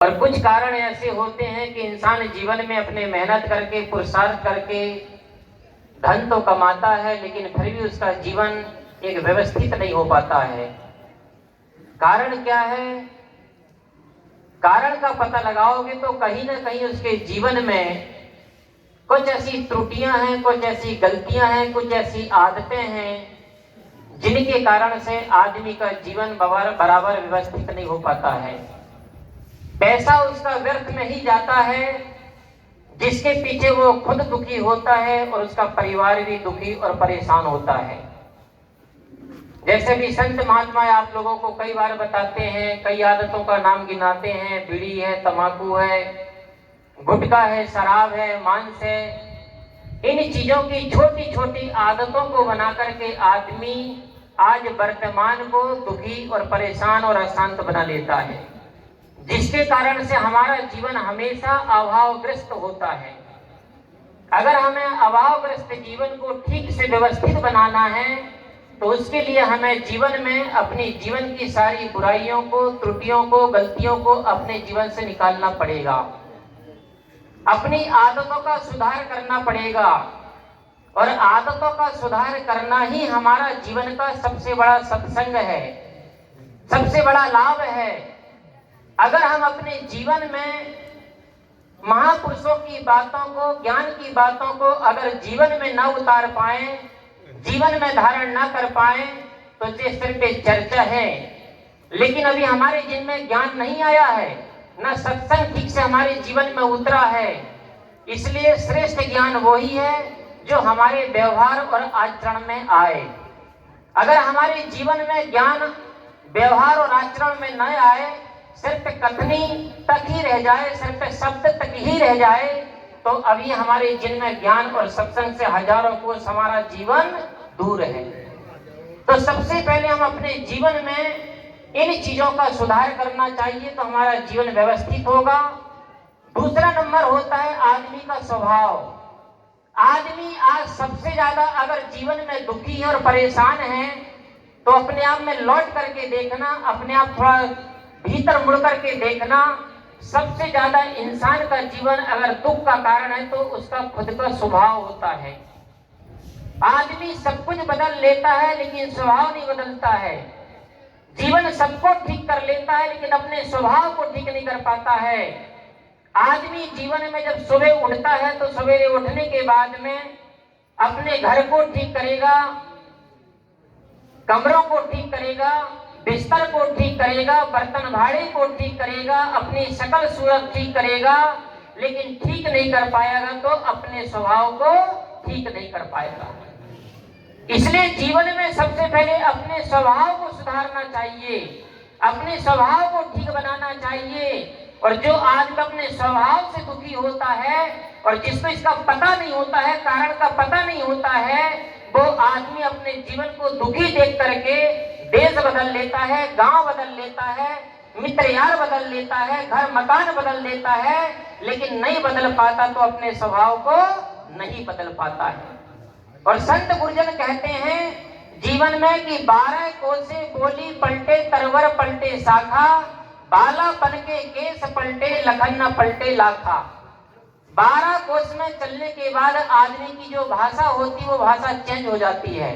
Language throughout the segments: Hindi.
और कुछ कारण ऐसे होते हैं कि इंसान जीवन में अपने मेहनत करके पुरुषार्थ करके धन तो कमाता है, लेकिन फिर भी उसका जीवन एक व्यवस्थित नहीं हो पाता है। कारण क्या है? कारण का पता लगाओगे तो कहीं ना कहीं उसके जीवन में कुछ ऐसी त्रुटियां हैं, कुछ ऐसी गलतियां हैं, कुछ ऐसी आदतें हैं जिनके कारण से आदमी का जीवन बराबर व्यवस्थित नहीं हो पाता है। पैसा उसका व्यर्थ में ही जाता है, जिसके पीछे वो खुद दुखी होता है और उसका परिवार भी दुखी और परेशान होता है। जैसे भी संत महात्मा आप लोगों को कई बार बताते हैं, कई आदतों का नाम गिनाते हैं, बीड़ी है, तंबाकू है, गुटखा है, शराब है, मांस है। इन चीजों की छोटी छोटी आदतों को बना करके आदमी आज वर्तमान को दुखी और परेशान और अशांत बना लेता है, जिसके कारण से हमारा जीवन हमेशा अभावग्रस्त होता है। अगर हमें अभावग्रस्त जीवन को ठीक से व्यवस्थित बनाना है तो उसके लिए हमें जीवन में अपनी जीवन की सारी बुराइयों को, त्रुटियों को, गलतियों को अपने जीवन से निकालना पड़ेगा। अपनी आदतों का सुधार करना पड़ेगा और आदतों का सुधार करना ही हमारा जीवन का सबसे बड़ा सत्संग है, सबसे बड़ा लाभ है। अगर हम अपने जीवन में महापुरुषों की बातों को, ज्ञान की बातों को अगर जीवन में न उतार पाए, जीवन में धारण न कर पाए तो ये सिर्फ एक चर्चा है, लेकिन अभी हमारे जिनमें ज्ञान नहीं आया है, न सत्संग ठीक से हमारे जीवन में उतरा है। इसलिए श्रेष्ठ ज्ञान वही है जो हमारे व्यवहार और आचरण में आए। अगर हमारे जीवन में ज्ञान व्यवहार और आचरण में न आए, सिर्फ कथनी तक ही रह जाए, सिर्फ शब्द तक ही रह जाए, तो अभी हमारे जिनमें ज्ञान और सत्संग से हजारों कोस हमारा जीवन दूर है। तो सबसे पहले हम अपने जीवन में इन चीजों का सुधार करना चाहिए तो हमारा जीवन व्यवस्थित होगा। दूसरा नंबर होता है आदमी का स्वभाव। आदमी आज सबसे ज्यादा अगर जीवन में दुखी और परेशान है तो अपने आप में लौट करके देखना, अपने आप थोड़ा भीतर मुड़ करके देखना। सबसे ज्यादा इंसान का जीवन अगर दुख का कारण है तो उसका खुद का स्वभाव होता है। आदमी सब कुछ बदल लेता है लेकिन स्वभाव नहीं बदलता है। जीवन सबको ठीक कर लेता है लेकिन अपने स्वभाव को ठीक नहीं कर पाता है। आदमी जीवन में जब सुबह उठता है तो सवेरे उठने के बाद में अपने घर को ठीक करेगा, कमरों को ठीक करेगा, बिस्तर को ठीक करेगा, बर्तन भाड़े को ठीक करेगा, अपनी शकल सूरत ठीक करेगा, लेकिन ठीक नहीं कर पाएगा तो अपने स्वभाव को ठीक नहीं कर पाएगा। इसलिए जीवन में सबसे पहले अपने स्वभाव को सुधारना चाहिए, अपने स्वभाव को ठीक बनाना चाहिए। और जो आज अपने स्वभाव से दुखी होता है और जिसको इसका पता नहीं होता है, कारण का पता नहीं होता है, वो आदमी अपने जीवन को दुखी देख करके देश बदल लेता है, गांव बदल लेता है, मित्र यार बदल लेता है, घर मकान बदल लेता है, लेकिन नहीं बदल पाता तो अपने स्वभाव को नहीं बदल पाता है। और संत गुरुजन कहते हैं जीवन में कि 12 कोसे बोली पलटे, तरवर पलटे शाखा, बाला बन के केस पलटे, लखन न पलटे लाखा। 12 कोस में चलने के बाद आदमी की जो भाषा होती है वो भाषा चेंज हो जाती है।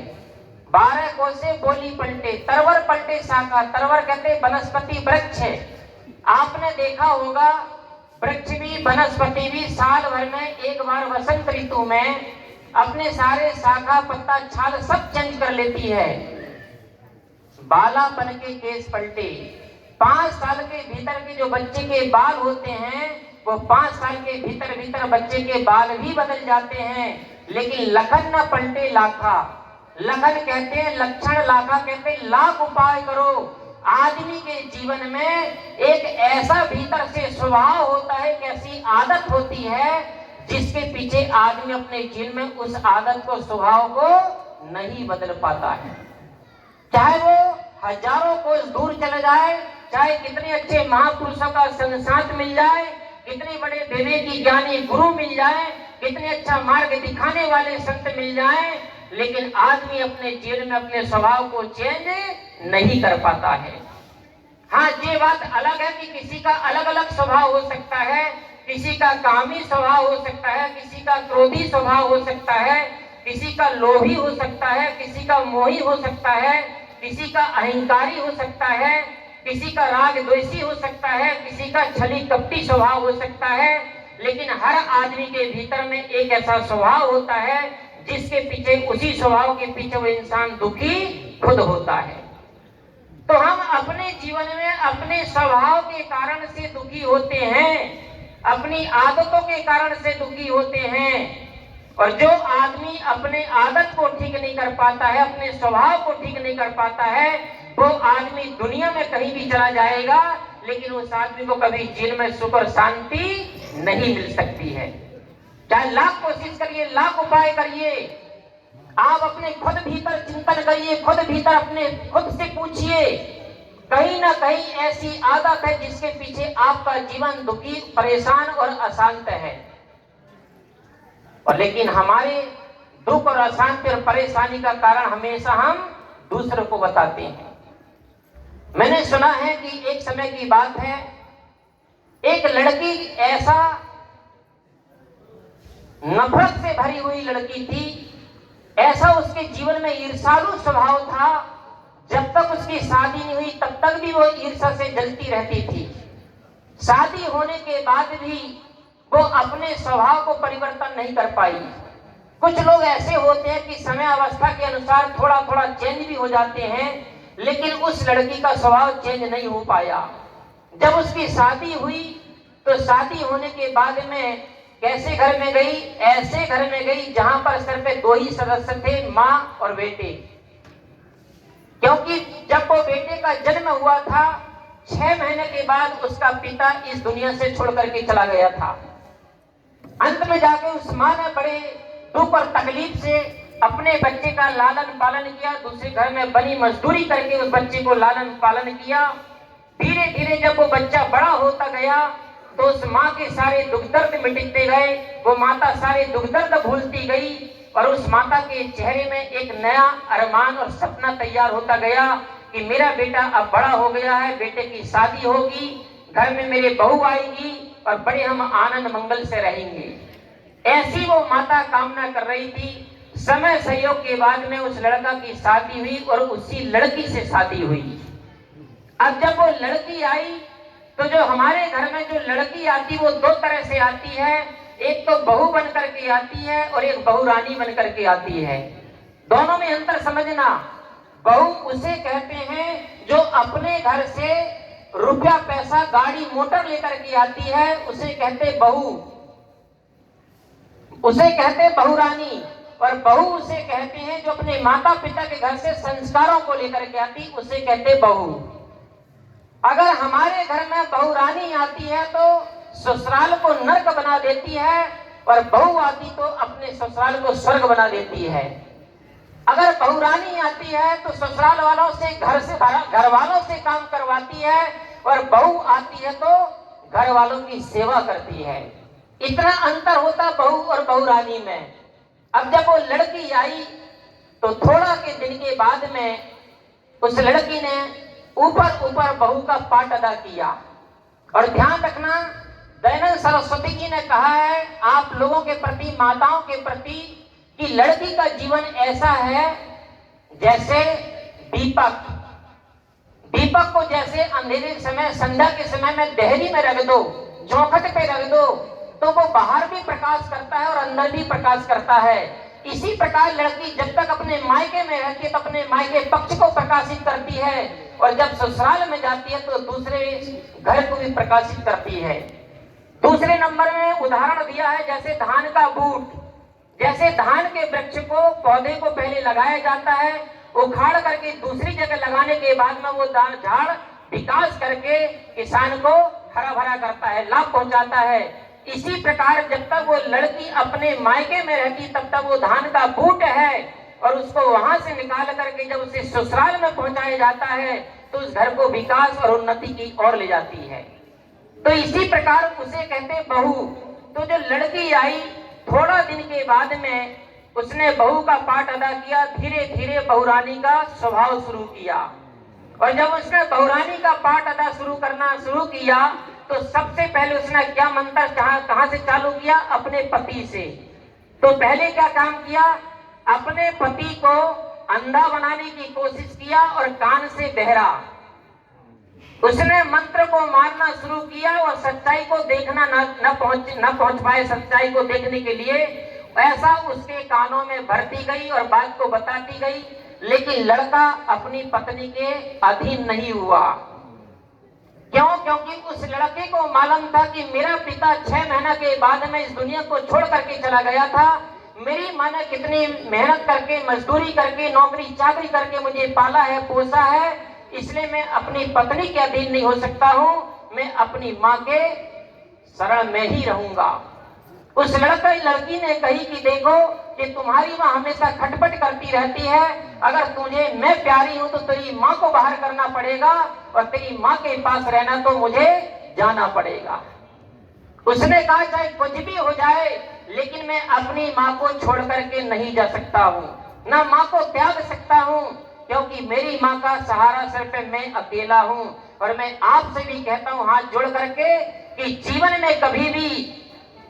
12 कोसे बोली पलटे, तरवर पलटे शाखा। तरवर कहते वनस्पति वृक्ष है। आपने देखा होगा वृक्ष भी वनस्पति भी साल भर में एक बार वसंत ऋतु में अपने सारे शाखा पत्ता छाल सब चेंज कर लेती है। बाला बन के केस पलटे, 5 साल के भीतर के जो बच्चे के बाल होते हैं वो 5 साल के भीतर भीतर बच्चे के बाल भी बदल जाते हैं। लेकिन लखन न पलटे लाखा। लखन कहते हैं लक्षण, लाखा कहते हैं लाख उपाय करो। आदमी के जीवन में एक ऐसा भीतर से स्वभाव होता है, एक ऐसी आदत होती है जिसके पीछे आदमी अपने जीवन में उस आदत को, स्वभाव को नहीं बदल पाता है। चाहे वो हजारों कोस दूर चले जाए, चाहे कितने अच्छे महापुरुषों का संसाथ मिल जाए, कितने बड़े विवेकी ज्ञानी गुरु मिल जाए, कितने अच्छा मार्ग दिखाने वाले संत मिल जाए, लेकिन आदमी अपने जीवन में अपने स्वभाव को चेंज नहीं कर पाता है। हाँ, ये बात अलग है कि किसी का अलग अलग स्वभाव हो सकता है, किसी का कामी स्वभाव हो सकता है, किसी का क्रोधी स्वभाव हो सकता है, किसी का लोभी हो सकता है, किसी का मोही हो सकता है, किसी का अहंकारी हो सकता है, किसी का राग द्वेषी हो सकता है, किसी का छली कपटी स्वभाव हो सकता है। लेकिन हर आदमी के भीतर में एक ऐसा स्वभाव होता है जिसके पीछे, उसी स्वभाव के पीछे वो इंसान दुखी खुद होता है। तो हम अपने जीवन में अपने स्वभाव के कारण से दुखी होते हैं, अपनी आदतों के कारण से दुखी होते हैं। और जो आदमी अपने आदत को ठीक नहीं कर पाता है, अपने स्वभाव को ठीक नहीं कर पाता है, वो आदमी दुनिया में कहीं भी चला जाएगा, लेकिन उस आदमी को कभी जीवन में सुख और शांति नहीं मिल सकती है। चाहे लाख कोशिश करिए, लाख उपाय करिए, आप अपने खुद भीतर चिंतन करिए, खुद भीतर अपने खुद से पूछिए, कहीं ना कहीं ऐसी आदत है जिसके पीछे आपका जीवन दुखी, परेशान और अशांत है। और लेकिन हमारे दुख और अशांति और परेशानी का कारण हमेशा हम दूसरों को बताते हैं। मैंने सुना है कि एक समय की बात है, एक लड़की ऐसा नफरत से भरी हुई लड़की थी, ऐसा उसके जीवन में ईर्ष्यालु स्वभाव था, जब तक उसकी शादी नहीं हुई तब तक भी वो ईर्ष्या से जलती रहती थी। शादी होने के बाद भी वो अपने स्वभाव को परिवर्तन नहीं कर पाई। कुछ लोग ऐसे होते हैं कि समय अवस्था के अनुसार थोड़ा थोड़ा चेंज भी हो जाते हैं, लेकिन उस लड़की का स्वभाव चेंज नहीं हो पाया। जब उसकी शादी हुई तो शादी होने के बाद में कैसे घर में गई? ऐसे घर में गई जहां पर सिर पे दो ही सदस्य थे, माँ और बेटे। क्योंकि जब वो बेटे का जन्म हुआ था, 6 महीने के बाद उसका पिता इस दुनिया से छोड़ करके चला गया था। अंत में जाके उस माँ ने बड़े दुख और तकलीफ से अपने बच्चे का लालन पालन किया, दूसरे घर में बनी मजदूरी करके उस बच्चे को लालन पालन किया। धीरे धीरे जब वो बच्चा बड़ा होता गया तो उस माँ के सारे दुख दर्द मिटते गए, वो माता सारे दुख दर्द भूलती गई और उस माता के चेहरे में एक नया अरमान और सपना तैयार होता गया कि मेरा बेटा अब बड़ा हो गया है, बेटे की शादी होगी, घर में मेरे बहू आएगी और बड़े हम आनंद मंगल से रहेंगे। ऐसी वो माता कामना कर रही थी। समय सहयोग के बाद में उस लड़का की शादी हुई और उसी लड़की से शादी हुई। अब जब वो लड़की आई तो जो हमारे घर में जो लड़की आती वो दो तरह से आती है, एक तो बहू बन करके आती है और एक बहू रानी बन करके आती है। दोनों में अंतर समझना। बहू उसे कहते हैं जो अपने घर से रुपया पैसा गाड़ी मोटर लेकर के आती है, उसे कहते बहू, उसे कहते बहू रानी। और बहू उसे कहते हैं जो अपने माता पिता के घर से संस्कारों को लेकर के आती, उसे कहते बहू। अगर हमारे घर में बहू रानी आती है तो ससुराल को नरक बना देती है और बहू आती तो अपने ससुराल को स्वर्ग बना देती है। अगर बहू रानी आती है तो ससुराल वालों से, घर वालों से काम करवाती है और बहू आती है तो घर वालों की सेवा करती है। इतना अंतर होता बहू और बहू रानी में। अब जब वो लड़की आई तो थोड़ा के दिन के बाद में उस लड़की ने ऊपर ऊपर बहू का पाठ अदा किया। और ध्यान रखना, दयानंद सरस्वती जी ने कहा है आप लोगों के प्रति, माताओं के प्रति, कि लड़की का जीवन ऐसा है जैसे दीपक। दीपक को जैसे अंधेरे समय, संध्या के समय में देहरी में रख दो, चौखट पे रख दो, तो वो बाहर भी प्रकाश करता है और अंदर भी प्रकाश करता है। इसी प्रकार लड़की जब तक अपने मायके में रहती है तो अपने मायके पक्ष को प्रकाशित करती है और जब ससुराल में जाती है तो दूसरे घर को भी प्रकाशित करती है। दूसरे नंबर में उदाहरण दिया है जैसे धान का बूट। जैसे धान के वृक्ष को, पौधे को पहले लगाया जाता है, उखाड़ करके दूसरी जगह लगाने के बाद में वो झाड़ विकास करके किसान को हरा भरा करता है, लाभ पहुंचाता है। इसी प्रकार जब तक वो लड़की अपने मायके में रहती तब तक वो धान का बूट है और उसको वहां से निकाल करके जब उसे ससुराल में पहुंचाया जाता है तो उस घर को विकास और उन्नति की ओर ले जाती है। तो इसी प्रकार उसे कहते बहू। तो जो लड़की आई थोड़ा दिन के बाद में उसने बहू का पाठ अदा किया, धीरे धीरे बहू रानी का स्वभाव शुरू किया और जब उसने बहुरानी का पाठ अदा करना शुरू किया तो सबसे पहले उसने क्या मंत्र कहां से चालू किया? अपने पति से। तो पहले क्या काम किया? अपने पति को अंधा बनाने की कोशिश किया और कान से बहरा। उसने मंत्र को मारना शुरू किया और सच्चाई को देखना न पहुंच पाए, सच्चाई को देखने के लिए ऐसा उसके कानों में भरती गई और बात को बताती गई, लेकिन लड़का अपनी पत्नी के अधीन नहीं हुआ। क्यों? क्योंकि उस लड़के को मालूम था कि मेरा पिता 6 महीना के बाद में इस दुनिया को छोड़ करके चला गया था। मेरी माँ ने कितनी मेहनत करके, मजदूरी करके, नौकरी चाकरी करके मुझे पाला है, पोसा है, इसलिए मैं अपनी पत्नी के अधीन नहीं हो सकता हूं, मैं अपनी माँ के शरण में ही रहूंगा। उस लड़की ने कही कि देखो कि तुम्हारी माँ हमेशा खटपट करती रहती है, अगर तुझे मैं प्यारी हूं तो तेरी माँ को बाहर करना पड़ेगा और तेरी माँ के पास रहना तो मुझे जाना पड़ेगा। उसने कहा चाहे कुछ भी हो जाए लेकिन मैं अपनी माँ को छोड़ करके नहीं जा सकता हूँ, ना माँ को त्याग सकता हूँ, क्योंकि मेरी माँ का सहारा सिर्फ मैं अकेला हूँ। और मैं आपसे भी कहता हूँ हाथ जोड़ करके कि जीवन में कभी भी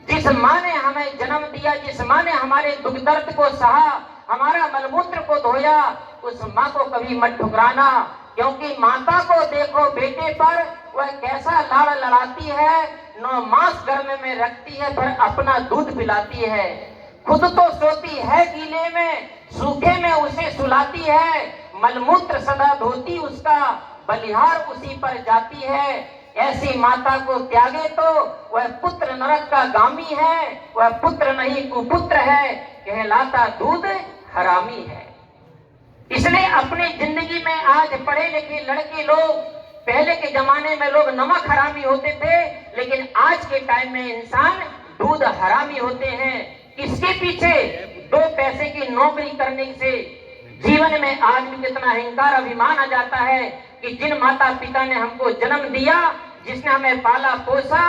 जिस माँ ने हमें जन्म दिया, जिस माँ ने हमारे दुख दर्द को सहा, हमारा मलमूत्र को धोया, उस माँ को कभी मत ठुकराना, क्योंकि माता को देखो बेटे पर वह कैसा लाड़ लड़ाती है, 9 मास गर्भ में रखती है पर अपना दूध पिलाती है, खुद तो सोती है गीले में, सूखे में उसे सुलाती है, मलमूत्र सदा धोती उसका, बलिहार उसी पर जाती है। ऐसी माता को त्यागे तो वह पुत्र नरक का गामी है, वह पुत्र नहीं कुपुत्र है, कहलाता दूध हरामी है। इसलिए अपनी जिंदगी में आज पढ़े लिखे लड़के लोग, पहले के जमाने में लोग नमक हरामी होते थे, लेकिन आज के टाइम में इंसान दूध हरामी होते हैं। किसके पीछे? 2 पैसे की नौकरी करने से जीवन में आदमी कितना अहंकार अभिमान आ जाता है कि जिन माता पिता ने हमको जन्म दिया, जिसने हमें पाला पोसा,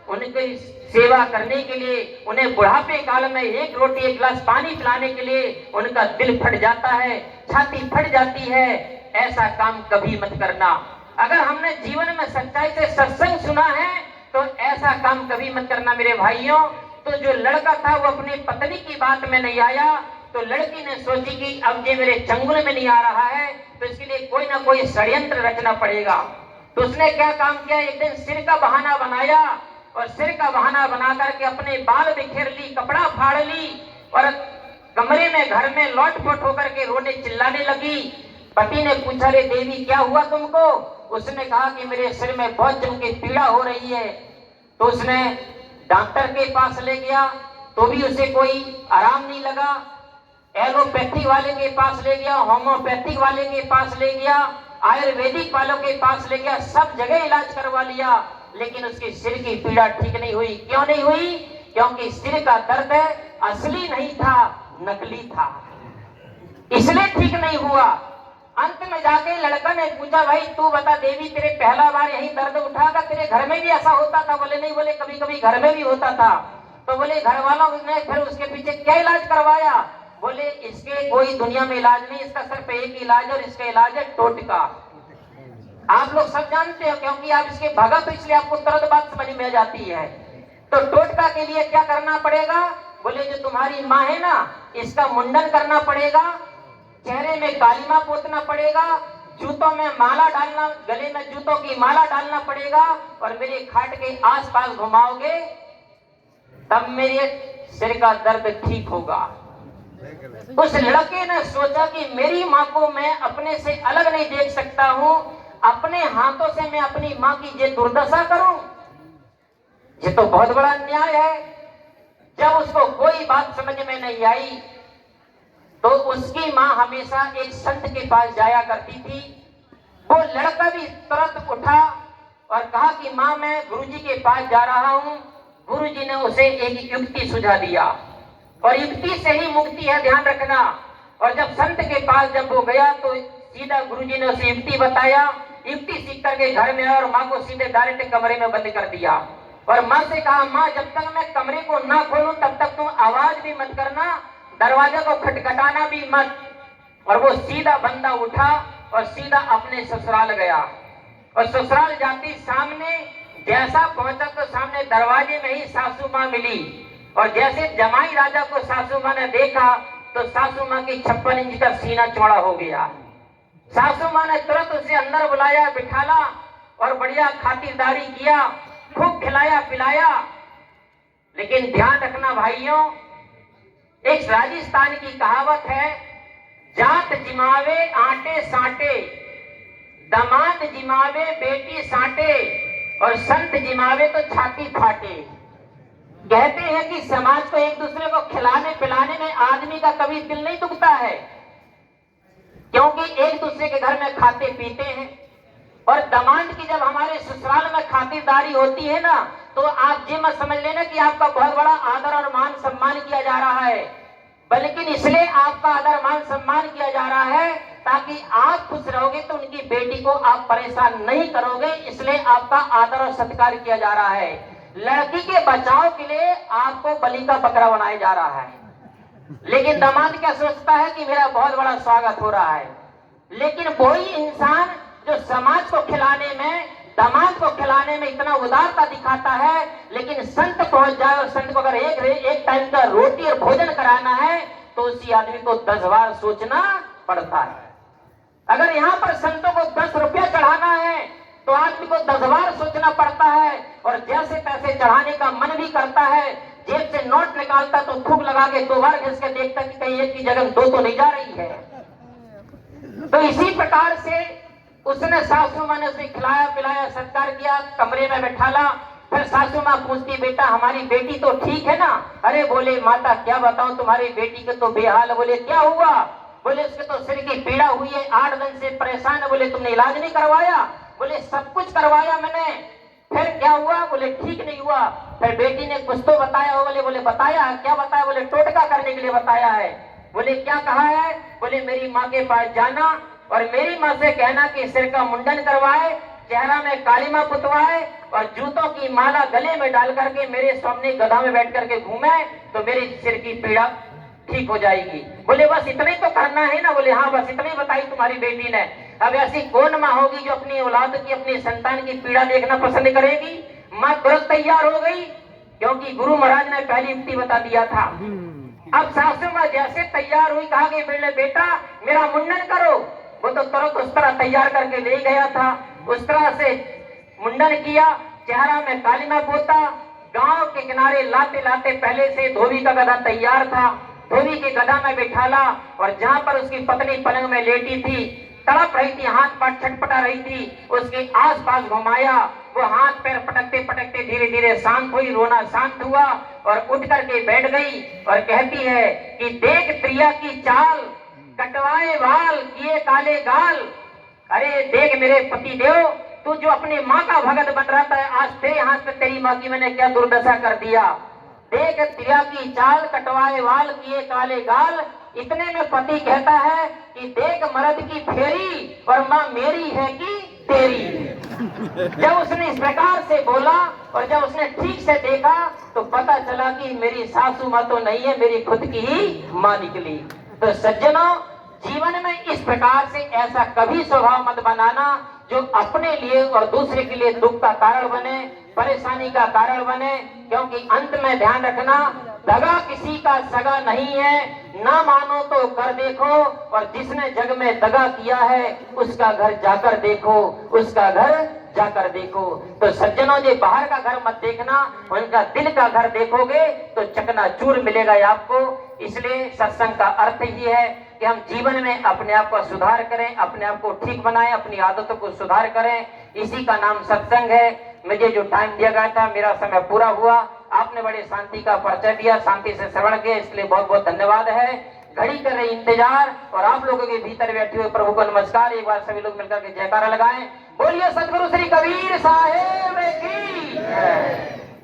उनकी सेवा करने के लिए, उन्हें बुढ़ापे काल में 1 रोटी 1 गिलास पानी पिलाने के लिए उनका दिल फट जाता है, छाती फट जाती है। ऐसा काम कभी मत करना। अगर हमने जीवन में सच्चाई से सत्संग सुना है तो ऐसा काम कभी मत करना मेरे भाइयों। तो जो लड़का था वो अपनी पत्नी की बात में नहीं आया, तो लड़की ने सोची कि अब ये मेरे चंगुल में नहीं आ रहा है तो इसके लिए कोई ना कोई षड्यंत्र रचना पड़ेगा। तो उसने क्या काम किया, एक दिन सिर का बहाना बनाया और सिर का बहाना बना करके अपने बाल बिखेर ली, कपड़ा फाड़ ली और कमरे में घर में लौट-पोट होकर के रोने चिल्लाने लगी। पति ने पूछा, रे देवी क्या हुआ तुमको? उसने कहा कि मेरे सिर में बहुत जम के पीड़ा हो रही है। तो उसने डॉक्टर के पास ले गया तो भी उसे कोई आराम नहीं लगा, एलोपैथिक वाले के पास ले गया, होम्योपैथिक वाले के पास ले गया, आयुर्वेदिक वालों के पास ले गया, सब जगह इलाज करवा लिया, लेकिन उसके सिर की पीड़ा ठीक नहीं हुई। क्यों नहीं हुई? क्योंकि सिर का दर्द असली नहीं था, नकली था, इसलिए ठीक नहीं हुआ। अंत में जाके लड़का ने पूछा, भाई तू बता देवी, तेरे पहला बार यही दर्द उठा था? तेरे घर में भी ऐसा होता था? बोले नहीं। बोले कभी कभी घर में भी होता था। तो बोले घर वालों ने फिर उसके पीछे क्या इलाज करवाया? बोले इसके कोई दुनिया में इलाज नहीं, इसका सिर्फ एक इलाज और इसका इलाज है टोटका। आप लोग सब जानते हो क्योंकि आप इसके भगत, इसलिए आपको तुरंत बात समझ में आ जाती है। तो टोटका के लिए क्या करना पड़ेगा? बोले जो तुम्हारी माँ है ना, इसका मुंडन करना पड़ेगा, चेहरे में कालीमा पोतना पड़ेगा, जूतों में माला डालना, गले में जूतों की माला डालना पड़ेगा और मेरे खाट के आसपास घुमाओगे तब मेरे सिर का दर्द ठीक होगा। उस लड़के ने सोचा कि मेरी माँ को मैं अपने से अलग नहीं देख सकता हूँ, अपने हाथों से मैं अपनी माँ की ये दुर्दशा करूं, ये तो बहुत बड़ा अन्याय है। जब उसको कोई बात समझ में नहीं आई तो उसकी माँ हमेशा एक संत के पास जाया करती थी। वो लड़का भी तुरंत उठा और कहा कि माँ मैं गुरुजी के पास जा रहा हूँ। गुरुजी ने उसे एक युक्ति सुझा दिया और युक्ति से ही मुक्ति है, ध्यान रखना। और जब संत के पास जब वो गया तो सीधा गुरुजी ने उसे युक्ति बताया, युक्ति सीख करके घर में आया और माँ को सीधे डायरेक्ट कमरे में बंद कर दिया और माँ से कहा, माँ जब तक मैं कमरे को ना खोलूं तब तक तुम आवाज भी मत करना, दरवाजा को खटखटाना भी मत। और वो सीधा बंदा उठा और सीधा अपने ससुराल गया। और ससुराल जाती सामने जैसा पहुंचा तो सामने दरवाजे में ही सासू माँ मिली। और जैसे जमाई राजा को सासू माँ ने देखा तो सासू माँ की 56 इंच का सीना चौड़ा हो गया। सासू माँ ने तुरंत उसे अंदर बुलाया, बिठाला और बढ़िया खातिरदारी किया, खूब खिलाया पिलाया। लेकिन ध्यान रखना भाइयों, एक राजस्थान की कहावत है, जात जिमावे आटे साटे, दामाद जिमावे बेटी साटे, और संत जिमावे तो छाती फाटे। कहते हैं कि समाज को एक दूसरे को खिलाने पिलाने में आदमी का कभी दिल नहीं दुखता है, क्योंकि एक दूसरे के घर में खाते पीते हैं। और दामाद की जब हमारे ससुराल में खातिरदारी होती है ना, तो आप ये मत समझ लेना कि आपका बहुत बड़ा आदर और मान सम्मान किया जा रहा है, बल्कि इसलिए आपका आदर मान सम्मान किया जा रहा है ताकि आप खुश रहोगे तो उनकी बेटी को आप परेशान नहीं करोगे, इसलिए आपका आदर और सत्कार किया जा रहा है। लड़की के बचाव के लिए आपको बलि का बकरा बनाया जा रहा है। लेकिन दामाद क्या सोचता है कि मेरा बहुत बड़ा स्वागत हो रहा है। लेकिन वही इंसान जो समाज को खिलाने में, दामाद को खिलाने में इतना उदारता दिखाता है, लेकिन संत पहुंच जाए और संत को अगर एक टाइम का रोटी और भोजन कराना है तो उसी आदमी को 10 बार सोचना पड़ता है। अगर यहाँ पर संतों को 10 रुपया चढ़ाना है तो आदमी को 10 बार सोचना पड़ता है, और जैसे तैसे चढ़ाने का मन भी करता है। जेब से नोट निकालता तो थूक लगा के 2 बार घिस के देखता कि कहीं एक की जगह 2 तो नहीं जा रही है। तो इसी प्रकार से उसने सासू माँ ने उसे खिलाया पिलाया, सत्कार किया, कमरे में बैठाला। फिर सासू माँ पूछती, बेटा हमारी बेटी तो ठीक है ना? अरे बोले माता क्या बताऊं, तुम्हारी बेटी के तो बेहाल। बोले क्या हुआ? बोले उसके तो सिर की पीड़ा हुई है, 8 दिन से परेशान है। बोले तुमने इलाज नहीं करवाया? बोले सब कुछ करवाया मैंने। फिर क्या हुआ? बोले ठीक नहीं हुआ। फिर बेटी ने कुछ तो बताया हो? बोले बताया। क्या बताया? बोले टोटका करने के लिए बताया है। बोले क्या कहा है? बोले मेरी माँ के पास जाना और मेरी माँ से कहना कि सिर का मुंडन करवाए, चेहरा में कालीमा पुतवाए और जूतों की माला गले में डाल करके मेरे सामने गधा में बैठ करके घूमे तो मेरे सिर की पीड़ा ठीक हो जाएगी। बोले बस इतना ही तो करना है ना? बोले हाँ बस इतना ही बताई तुम्हारी बेटी ने। अब ऐसी कौन माँ होगी जो अपनी औलाद की, अपनी संतान की पीड़ा देखना पसंद करेगी? माँ तुरंत तैयार हो गई, क्योंकि गुरु महाराज ने पहली युक्ति बता दिया था। अब सासू माँ जैसे तैयार हुई, कहा कि बेटा मेरा मुंडन करो। वो तो तुरंत उस तरह तैयार करके ले गया था। उस तरह से मुंडन किया, चेहरा में कालीमा पोता, गांव के किनारे लाते लाते पहले से धोबी का गधा तैयार था। धोबी के गधा में बिठाला और जहां पर उसकी पत्नी पलंग में लेटी थी, तड़प रही थी, हाथ पैर छटपटा रही थी, उसके आसपास घुमाया। वो हाथ पैर पटकते पटकते धीरे धीरे शांत हुई, रोना शांत हुआ और उठ करके बैठ गई और कहती है कि देख प्रिया की चाल, कटवाए बाल किए काले गाल। अरे देख मेरे पति देव, तू जो अपनी माँ का भगत बन रहा था, आज तेरे हाथ में तेरी माँ की मैंने क्या दुर्दशा कर दिया। देख प्रिया की चाल, कटवाए बाल किए काले गाल। इतने में पति कहता है कि देख मर्द की फेरी और माँ मेरी है कि तेरी। जब उसने इस प्रकार से बोला और जब उसने ठीक से देखा तो पता चला कि मेरी सासू माँ तो नहीं है, मेरी खुद की ही माँ निकली। तो सज्जनों, जीवन में इस प्रकार से ऐसा कभी स्वभाव मत बनाना जो अपने लिए और दूसरे के लिए दुख का कारण बने, परेशानी का कारण बने। क्योंकि अंत में ध्यान रखना, दगा किसी का सगा नहीं है। ना मानो तो कर देखो, और जिसने जग में दगा किया है उसका घर जाकर देखो, उसका घर जाकर देखो। तो सज्जनों, ये बाहर का घर मत देखना, उनका दिल का घर देखोगे तो चकनाचूर मिलेगा आपको। इसलिए सत्संग का अर्थ ही है कि हम जीवन में अपने आप को सुधार करें, अपने आप को ठीक बनाएं, अपनी आदतों को सुधार करें। इसी का नाम सत्संग है। मुझे जो टाइम दिया गया था, मेरा समय पूरा हुआ। आपने बड़े शांति का परिचय दिया, शांति से श्रवण किया, इसलिए बहुत बहुत धन्यवाद है। घड़ी कर रही इंतजार और आप लोगों के भीतर बैठे हुए प्रभु को नमस्कार। एक बार सभी लोग मिलकर के जयकारा लगाएं। बोलिए सतगुरु श्री कबीर साहेब की।